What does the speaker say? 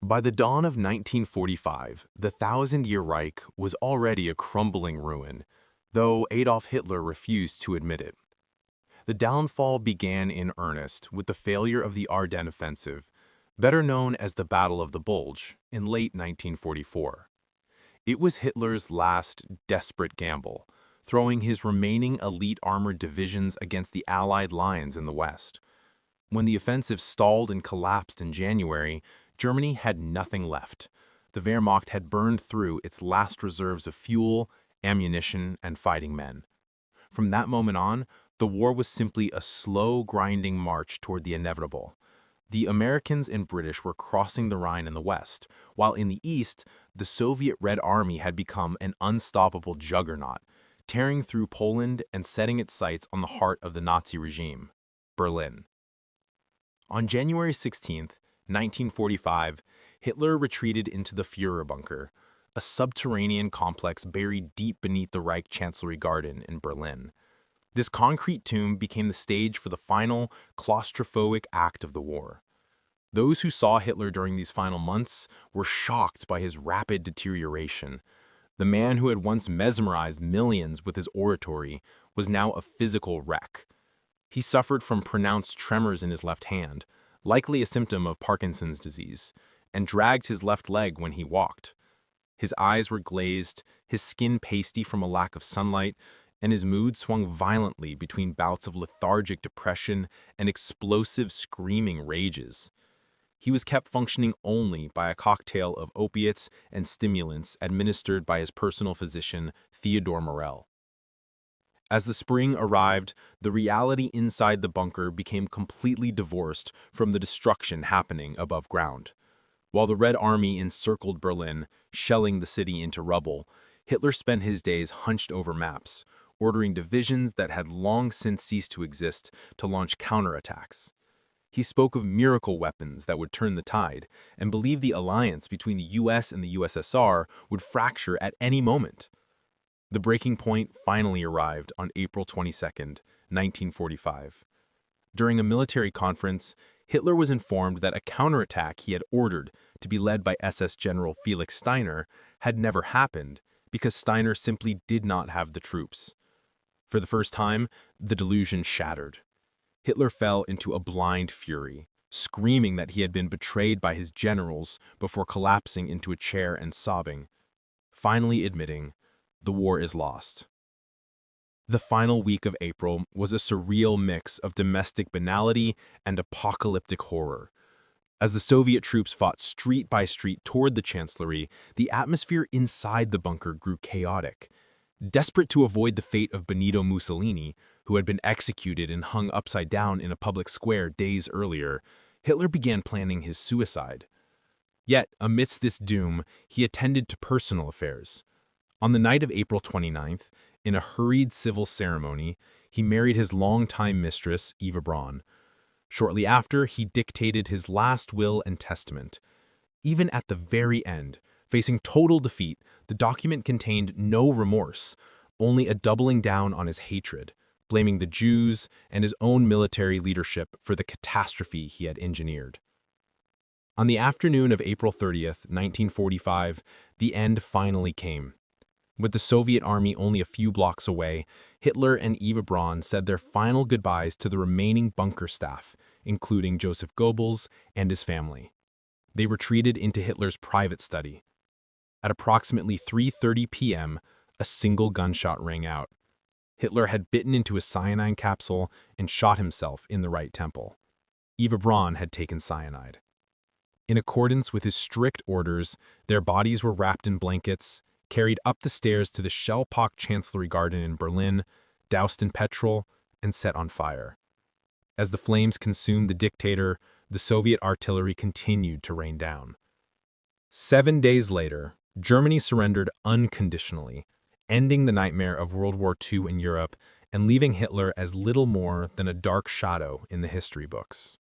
By the dawn of 1945, the Thousand-Year Reich was already a crumbling ruin, though Adolf Hitler refused to admit it. The downfall began in earnest with the failure of the Ardennes Offensive, better known as the Battle of the Bulge, in late 1944. It was Hitler's last desperate gamble, throwing his remaining elite armored divisions against the Allied lines in the West. When the offensive stalled and collapsed in January, Germany had nothing left. The Wehrmacht had burned through its last reserves of fuel, ammunition, and fighting men. From that moment on, the war was simply a slow, grinding march toward the inevitable. The Americans and British were crossing the Rhine in the west, while in the east, the Soviet Red Army had become an unstoppable juggernaut, tearing through Poland and setting its sights on the heart of the Nazi regime, Berlin. On January 16, 1945, Hitler retreated into the Führerbunker, a subterranean complex buried deep beneath the Reich Chancellery Garden in Berlin. This concrete tomb became the stage for the final, claustrophobic act of the war. Those who saw Hitler during these final months were shocked by his rapid deterioration. The man who had once mesmerized millions with his oratory was now a physical wreck. He suffered from pronounced tremors in his left hand, likely a symptom of Parkinson's disease, and dragged his left leg when he walked. His eyes were glazed, his skin pasty from a lack of sunlight, and his mood swung violently between bouts of lethargic depression and explosive screaming rages. He was kept functioning only by a cocktail of opiates and stimulants administered by his personal physician, Theodor Morell. As the spring arrived, the reality inside the bunker became completely divorced from the destruction happening above ground. While the Red Army encircled Berlin, shelling the city into rubble, Hitler spent his days hunched over maps, ordering divisions that had long since ceased to exist to launch counterattacks. He spoke of miracle weapons that would turn the tide, and believed the alliance between the US and the USSR would fracture at any moment. The breaking point finally arrived on April 22, 1945. During a military conference, Hitler was informed that a counterattack he had ordered to be led by SS General Felix Steiner had never happened because Steiner simply did not have the troops. For the first time, the delusion shattered. Hitler fell into a blind fury, screaming that he had been betrayed by his generals before collapsing into a chair and sobbing, finally admitting, "The war is lost." The final week of April was a surreal mix of domestic banality and apocalyptic horror. As the Soviet troops fought street by street toward the Chancellery, the atmosphere inside the bunker grew chaotic. Desperate to avoid the fate of Benito Mussolini, who had been executed and hung upside down in a public square days earlier, Hitler began planning his suicide. Yet, amidst this doom, he attended to personal affairs. On the night of April 29th, in a hurried civil ceremony, he married his longtime mistress, Eva Braun. Shortly after, he dictated his last will and testament. Even at the very end, facing total defeat, the document contained no remorse, only a doubling down on his hatred, blaming the Jews and his own military leadership for the catastrophe he had engineered. On the afternoon of April 30th, 1945, the end finally came. With the Soviet army only a few blocks away, Hitler and Eva Braun said their final goodbyes to the remaining bunker staff, including Joseph Goebbels and his family. They retreated into Hitler's private study. At approximately 3:30 p.m., a single gunshot rang out. Hitler had bitten into a cyanide capsule and shot himself in the right temple. Eva Braun had taken cyanide. In accordance with his strict orders, their bodies were wrapped in blankets, carried up the stairs to the shell-pocked Chancellery Garden in Berlin, doused in petrol, and set on fire. As the flames consumed the dictator, the Soviet artillery continued to rain down. 7 days later, Germany surrendered unconditionally, ending the nightmare of World War II in Europe and leaving Hitler as little more than a dark shadow in the history books.